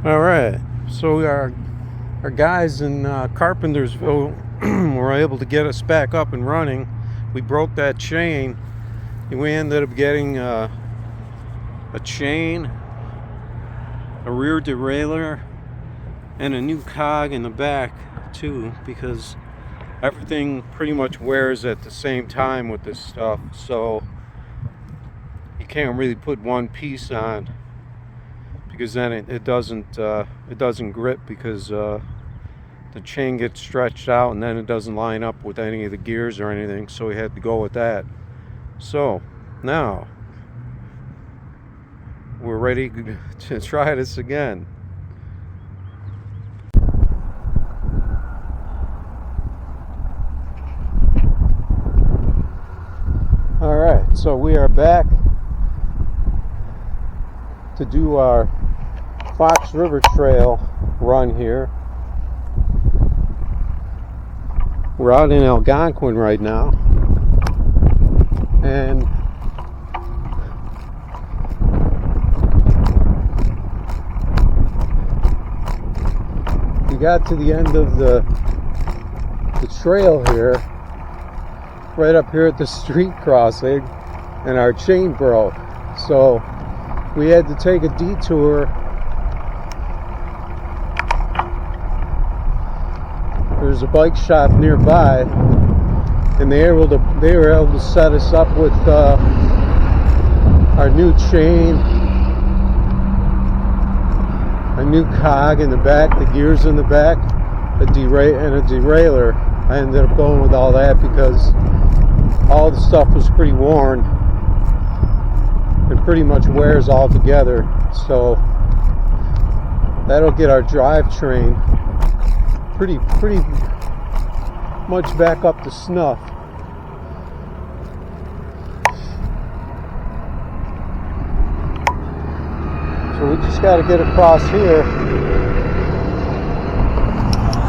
All right, so our guys in Carpentersville were able to get us back up and running. We broke that chain, and we ended up getting a chain, a rear derailleur, and a new cog in the back too, because everything pretty much wears at the same time with this stuff, so you can't really put one piece on, because then it doesn't grip, because the chain gets stretched out and then it doesn't line up with any of the gears or anything, so we had to go with that. So now we're ready to try this again. All right, so we are back to do our Fox River Trail run here. We're out in Algonquin right now, and we got to the end of the trail here, right up here at the street crossing, and our chain broke, so we had to take a detour. There's a bike shop nearby, and they were able to set us up with our new chain, a new cog in the back, the gears in the back, and a derailleur. I ended up going with all that because all the stuff was pretty worn and pretty much wears all together, so that'll get our drivetrain pretty much back up to snuff. So we just got to get across here,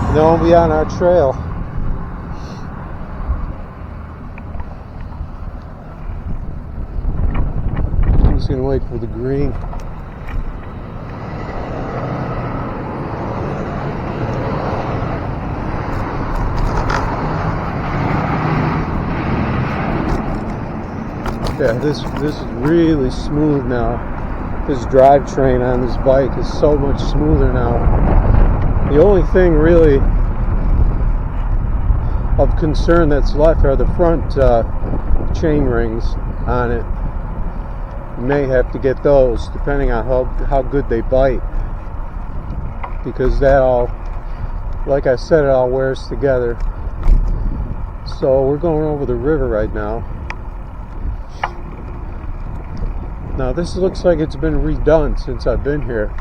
and then we'll be on our trail. I'm just gonna wait for the green. Yeah, this is really smooth now. This drivetrain on this bike is so much smoother now. The only thing really of concern that's left are the front chain rings on it. You may have to get those depending on how good they bite, because that all, like I said, it all wears together. So we're going over the river right now. Now this looks like it's been redone since I've been here.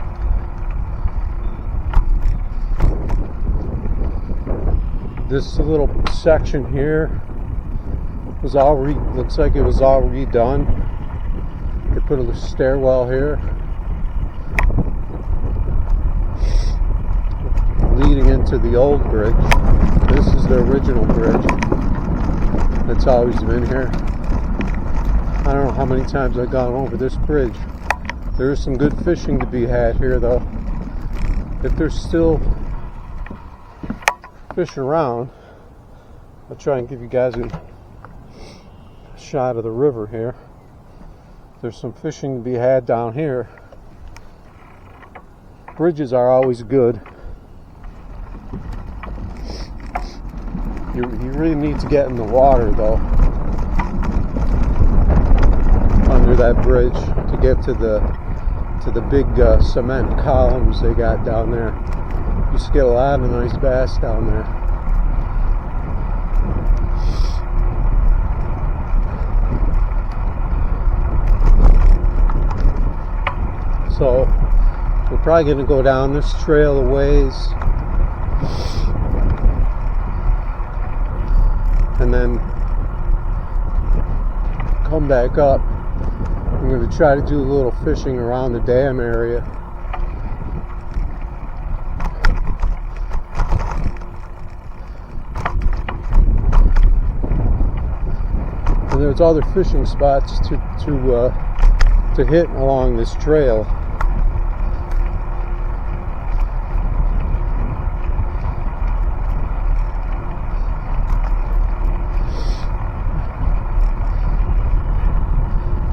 This little section here was looks like it was all redone. They put a stairwell here leading into the old bridge. This is the original bridge that's always been here. I don't know how many times I've gone over this bridge. There's some good fishing to be had here, though. If there's still fish around, I'll try and give you guys a shot of the river here. There's some fishing to be had down here. Bridges are always good. You really need to get in the water, though, under that bridge, to get to the big cement columns they got down there. You just get a lot of nice bass down there. So we're probably going to go down this trail a ways, and then come back up. I'm going to try to do a little fishing around the dam area. And there's other fishing spots to hit along this trail.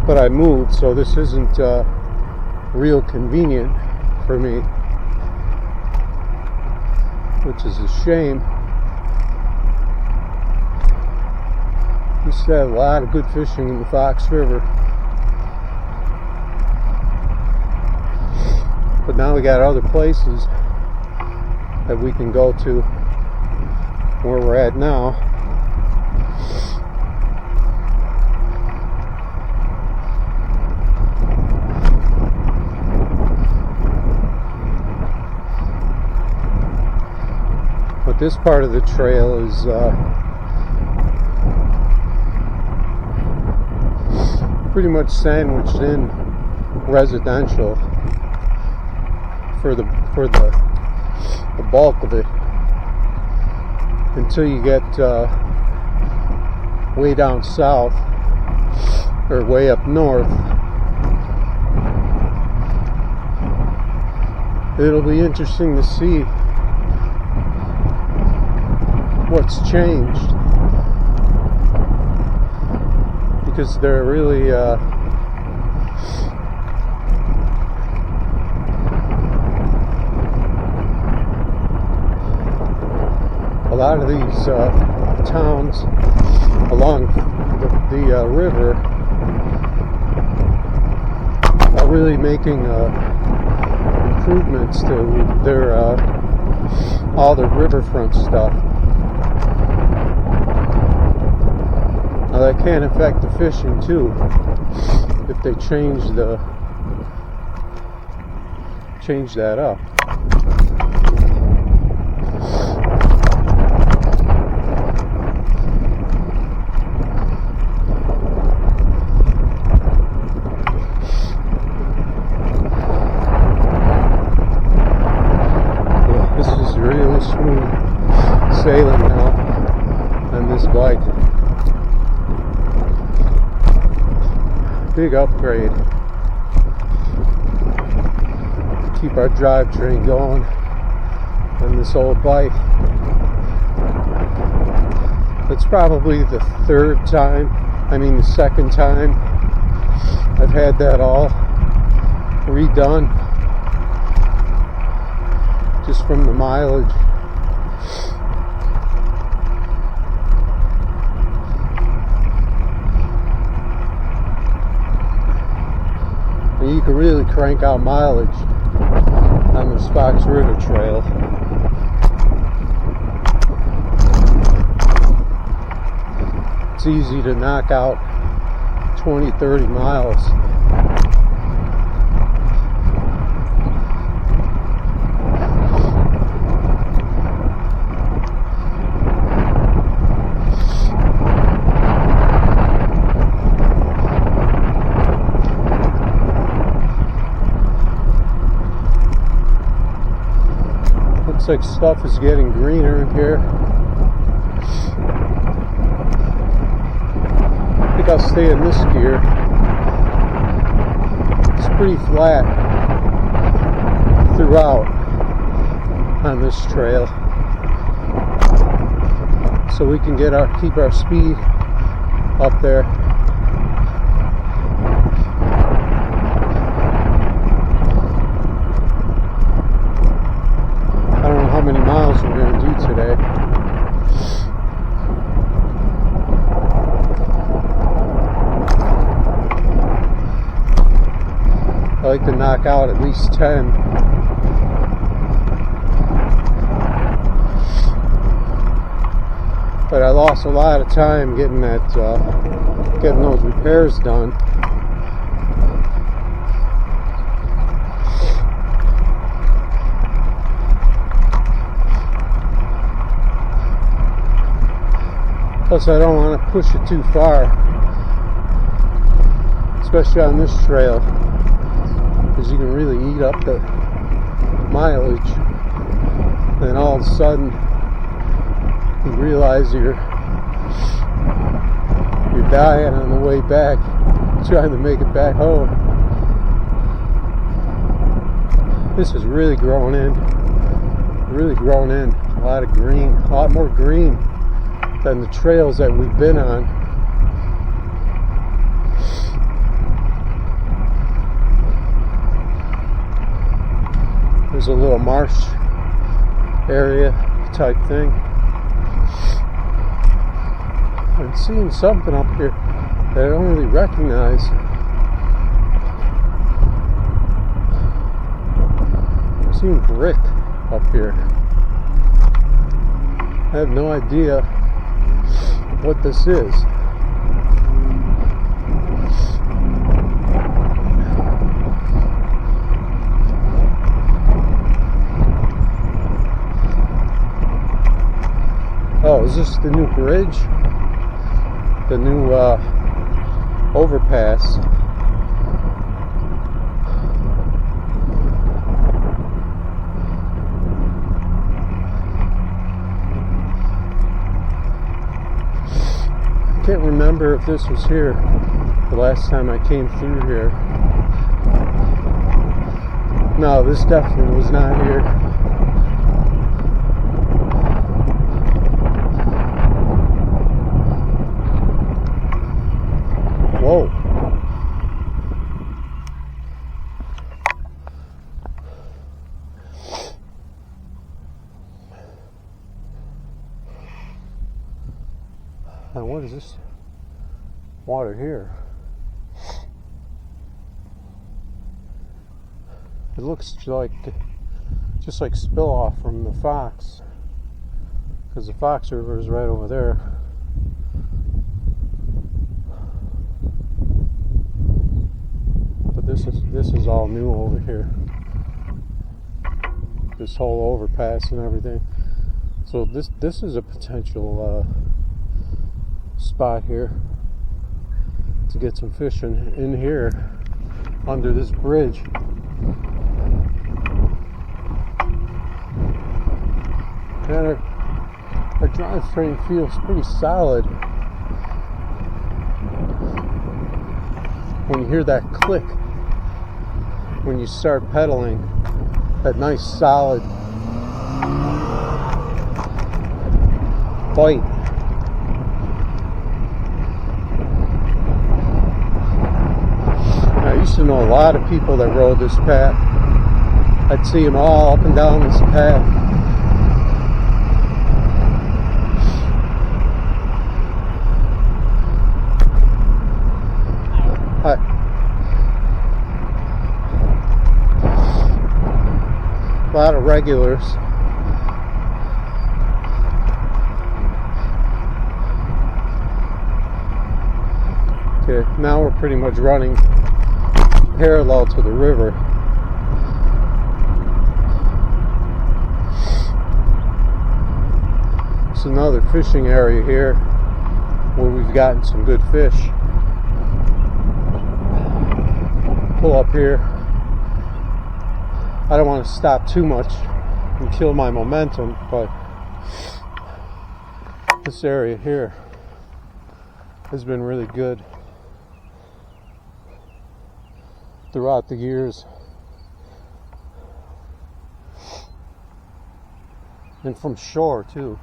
but I moved, so this isn't real convenient for me, which is a shame. Used to have a lot of good fishing in the Fox River, but now we got other places that we can go to where we're at now. But this part of the trail is pretty much sandwiched in residential for the bulk of it, until you get way down south or way up north. It'll be interesting to see what's changed, because they're really a lot of these towns along the river are really making improvements to their all their riverfront stuff. Now that can affect the fishing too, if they change that up. Yeah, this is really smooth sailing now on this bike. Big upgrade. Keep our drivetrain going on this old bike. It's probably the second time I've had that all redone, just from the mileage. You can really crank out mileage on the Fox River Trail. It's easy to knock out 20-30 miles. Looks like stuff is getting greener in here. I think I'll stay in this gear. It's pretty flat throughout on this trail, so we can keep our speed up there. I don't know how many miles we're going to do today. I like to knock out at least 10. But I lost a lot of time getting those repairs done. Plus, I don't want to push it too far, especially on this trail, because you can really eat up the mileage. Then all of a sudden, you realize you're dying on the way back, trying to make it back home. This is really growing in. A lot of green, a lot more green than the trails that we've been on. was a little marsh area type thing. I'm seeing something up here that I don't really recognize. I'm seeing brick up here. I have no idea what this is. Oh, is this the new bridge? The new overpass. I can't remember if this was here the last time I came through here. No, this definitely was not here. Whoa. Now what is this water here? It looks like just like spill off from the Fox, because the Fox River is right over there. But this is all new over here. This whole overpass and everything. So this is a potential spot here to get some fishing in here under this bridge. And our drivetrain feels pretty solid when you hear that click when you start pedaling, that nice solid bite. I used to know a lot of people that rode this path. I'd see them all up and down this path. A lot of regulars. Okay, now we're pretty much running parallel to the river. It's another fishing area here where we've gotten some good fish. Pull up here. I don't want to stop too much and kill my momentum, but this area here has been really good throughout the years. And from shore too.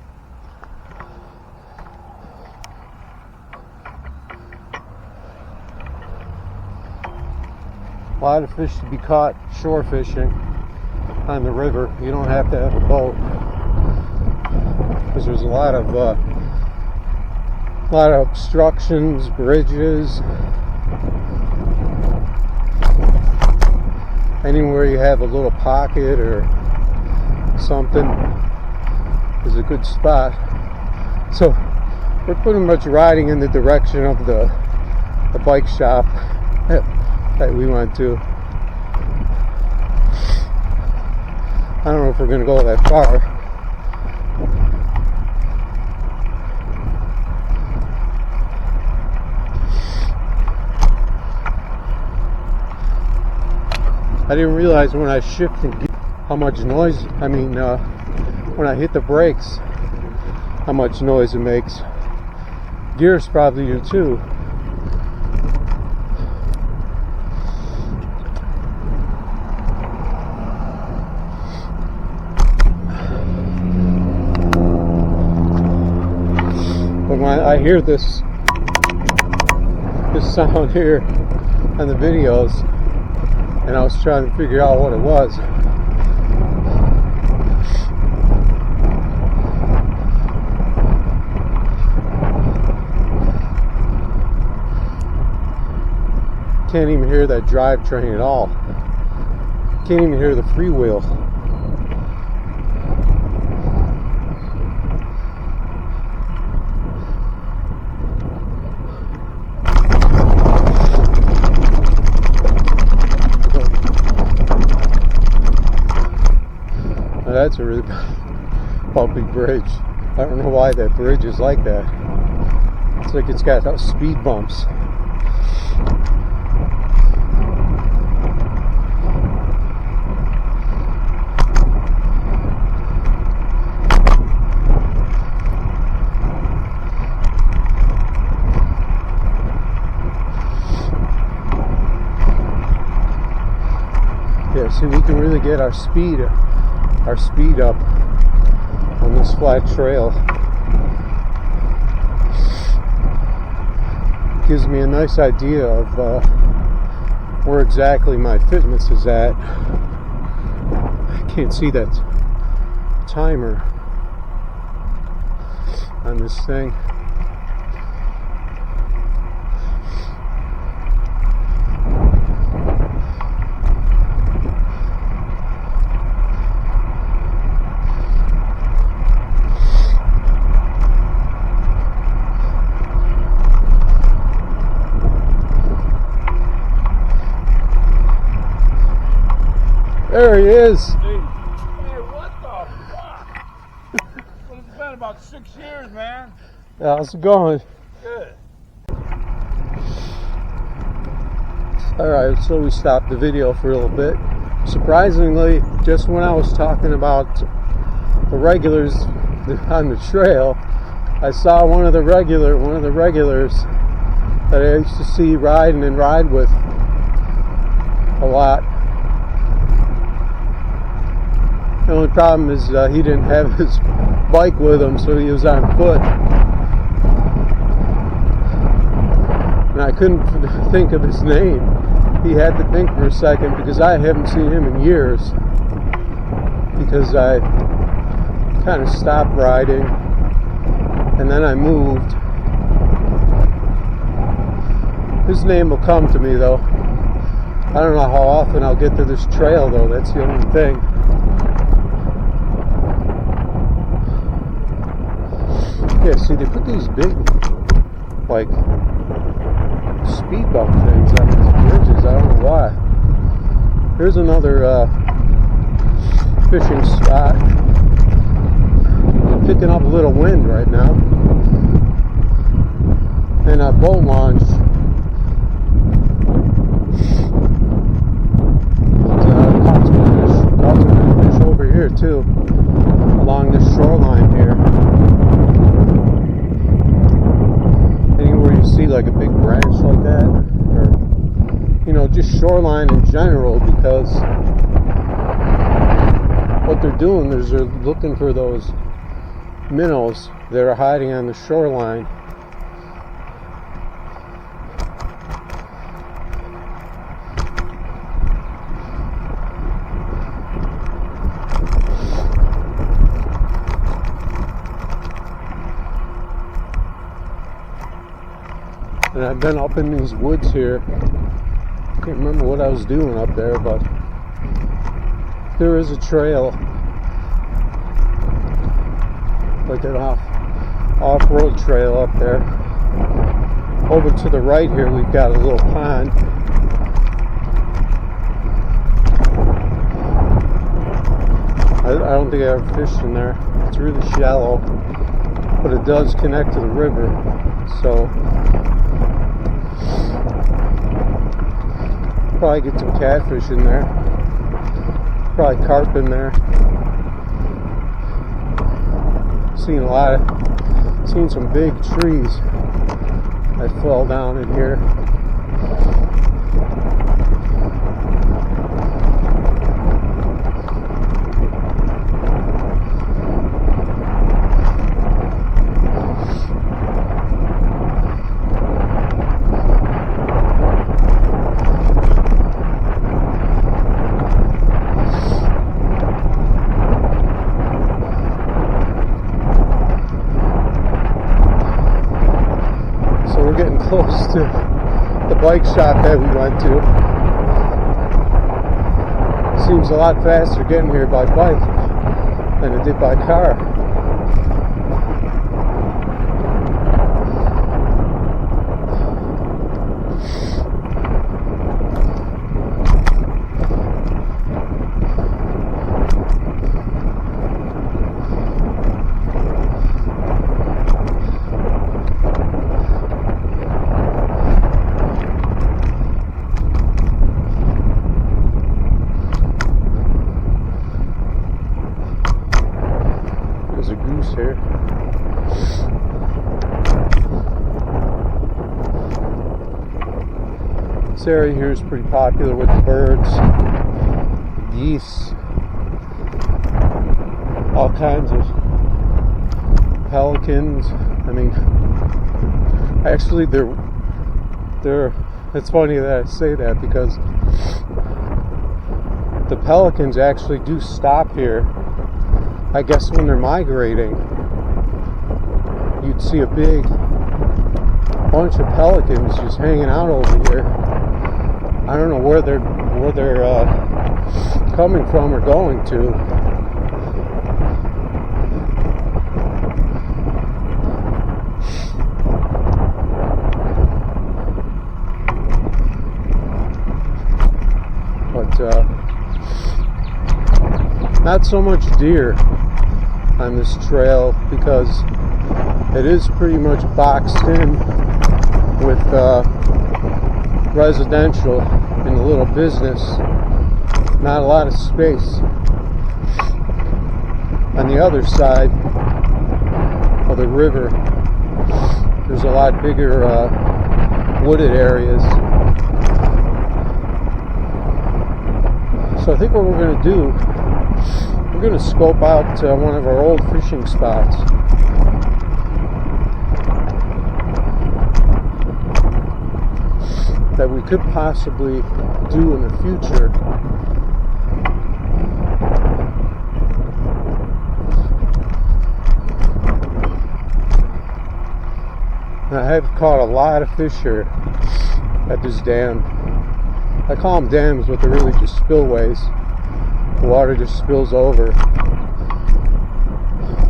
A lot of fish to be caught shore fishing on the river. You don't have to have a boat, because there's a lot of obstructions, bridges. Anywhere you have a little pocket or something is a good spot. So we're pretty much riding in the direction of the bike shop that we went to. I don't know if we're going to go that far. I didn't realize when I shifted how much noise, when I hit the brakes, how much noise it makes. Gears probably do too. But when I hear this sound here on the videos, and I was trying to figure out what it was, Can't even hear that drivetrain at all. Can't even hear the freewheel. Now that's a really bumpy bridge. I don't know why that bridge is like that. It's like it's got speed bumps. Yeah, see, we can really get our speed up on this flat trail. Gives me a nice idea of where exactly my fitness is at. I can't see that timer on this thing. There he is. Hey, what the fuck? Well, it's been about 6 years, man. How's it going? Good. Alright, so we stopped the video for a little bit. Surprisingly, just when I was talking about the regulars on the trail, I saw one of the regulars that I used to see ride with a lot. The only problem is he didn't have his bike with him, so he was on foot. And I couldn't think of his name. He had to think for a second because I haven't seen him in years. Because I kind of stopped riding and then I moved. His name will come to me though. I don't know how often I'll get to this trail though, that's the only thing. Yeah, see, they put these big, like, speed bump things on these bridges. I don't know why. Here's another fishing spot. I'm picking up a little wind right now. And a boat launch. Caught some fish over here, too. Along this shoreline here. See like a big branch like that, or you know, just shoreline in general, because what they're doing is they're looking for those minnows that are hiding on the shoreline. And I've been up in these woods here. Can't remember what I was doing up there, but there is a trail, like an off-road trail up there. Over to the right here, we've got a little pond. I don't think I ever fished in there. It's really shallow, but it does connect to the river, so probably get some catfish in there, probably carp in there. Seen some big trees that fell down in here. Close to the bike shop that we went to. Seems a lot faster getting here by bike than it did by car. Here. This area here is pretty popular with the birds, geese, all kinds of pelicans. I mean, actually it's funny that I say that because the pelicans actually do stop here. I guess when they're migrating, you'd see a big bunch of pelicans just hanging out over here. I don't know where they're coming from or going to. But not so much deer on this trail because it is pretty much boxed in with residential and a little business. Not a lot of space. On the other side of the river, there's a lot bigger wooded areas. So I think what we're going to do, we're going to scope out one of our old fishing spots. That we could possibly do in the future. And I have caught a lot of fish here at this dam. I call them dams, but they're really just spillways. The water just spills over.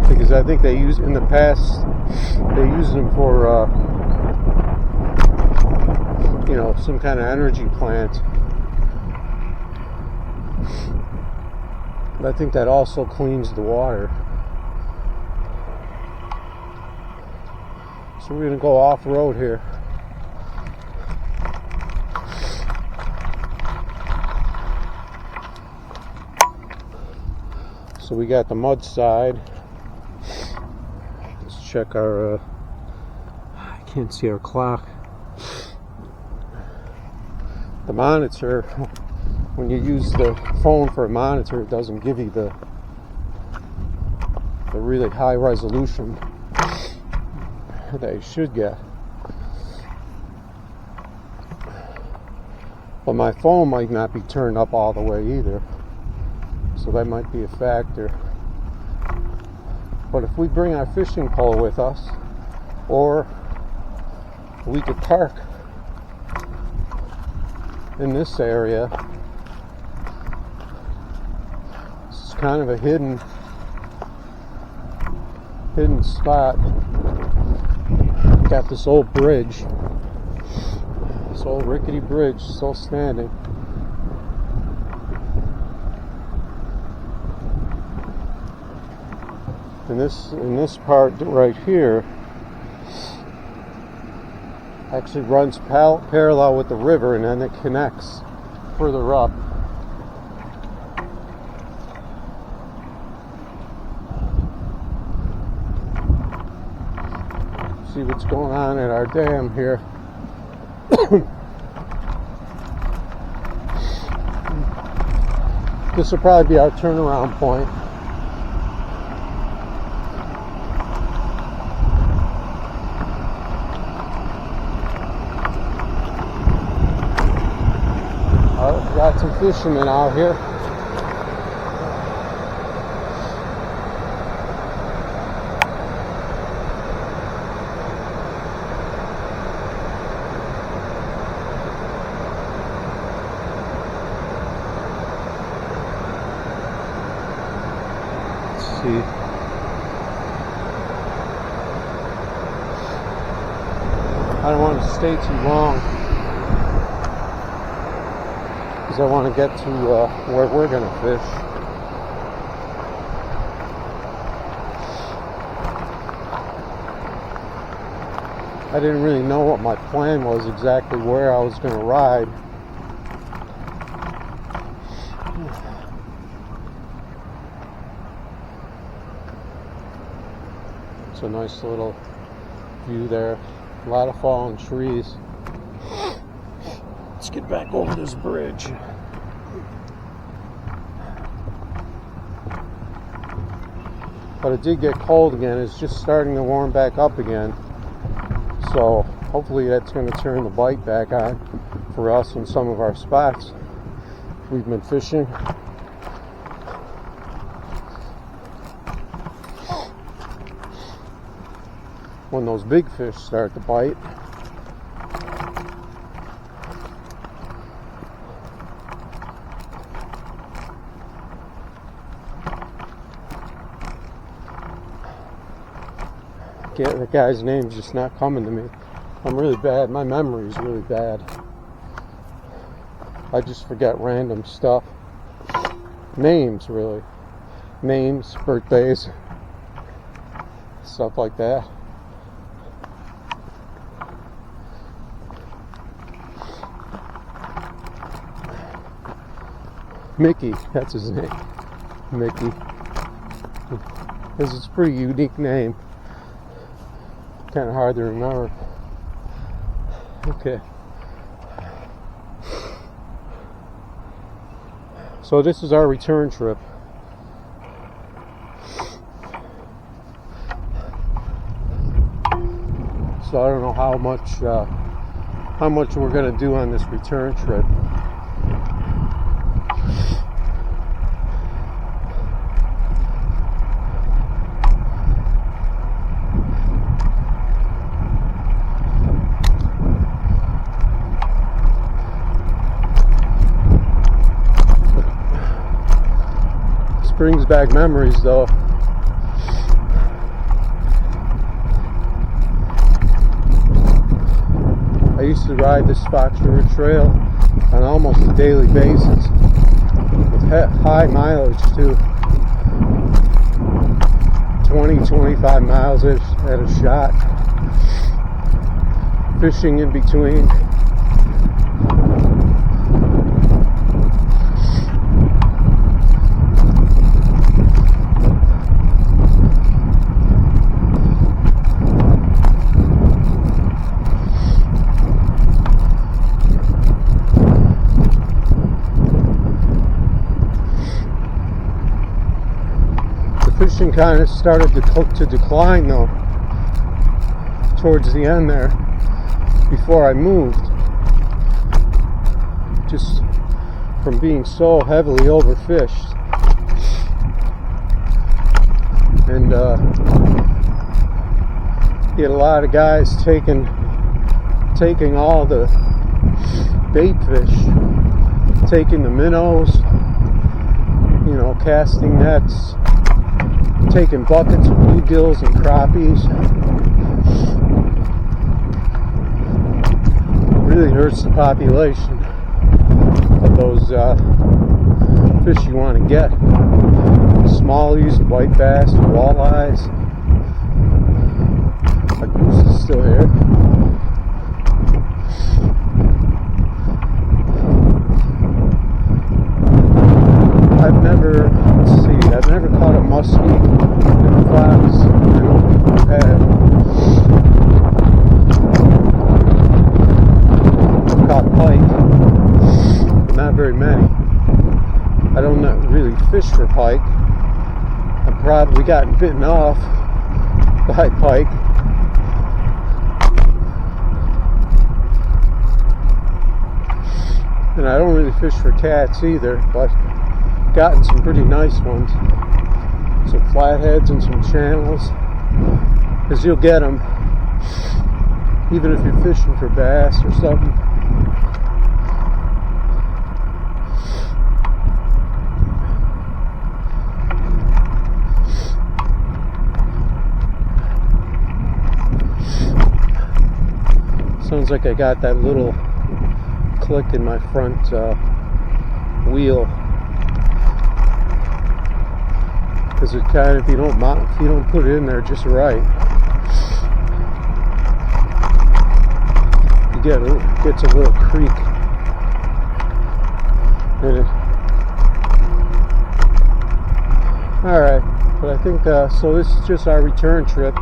Because I think they use, in the past, they used them for, you know, some kind of energy plant. But I think that also cleans the water. So we're going to go off-road here. So we got the mud side. Let's check our, I can't see our clock. The monitor, when you use the phone for a monitor, it doesn't give you the really high resolution that you should get. But my phone might not be turned up all the way either. So that might be a factor. But if we bring our fishing pole with us, or we could park in this area. This is kind of a hidden spot. Got this old bridge, this old rickety bridge still standing. In this part right here actually runs parallel with the river, and then it connects further up. See what's going on at our dam here. This will probably be our turnaround point. Got some fishermen out here. see. I don't want to stay too long because I want to get to where we're going to fish. I didn't really know what my plan was, exactly where I was going to ride. It's a nice little view there. A lot of fallen trees. Let's get back over this bridge. But it did get cold again. It's just starting to warm back up again. So hopefully that's going to turn the bite back on for us in some of our spots we've been fishing. When those big fish start to bite. The guy's name's just not coming to me. I'm really bad. My memory is really bad. I just forget random stuff. Names, really. Names, birthdays, stuff like that. Mickey, that's his name. Mickey. Because it's a pretty unique name. Kind of hard to remember. Okay. So this is our return trip. So I don't know how much we're going to do on this return trip. Brings back memories though. I used to ride this Fox River Trail on almost a daily basis with high mileage too. 20-25 miles at a shot. Fishing in between. Fishing kind of started to decline though towards the end there before I moved, just from being so heavily overfished. And you had a lot of guys taking all the bait fish, taking the minnows, you know, casting nets, taking buckets of bluegills and crappies. Really hurts the population of those fish you want to get. Smallies, white bass, walleyes. My goose is still here. I've never caught a muskie in a fox. I don't have. I've caught pike, but not very many. I don't really fish for pike. I've probably gotten bitten off by pike. And I don't really fish for cats either, but gotten some pretty nice ones. Some flatheads and some channels. Because you'll get them even if you're fishing for bass or something. Sounds like I got that little click in my front wheel. Because it kind of, if you don't put it in there just right, it gets a little creak. Alright, but I think, so this is just our return trip.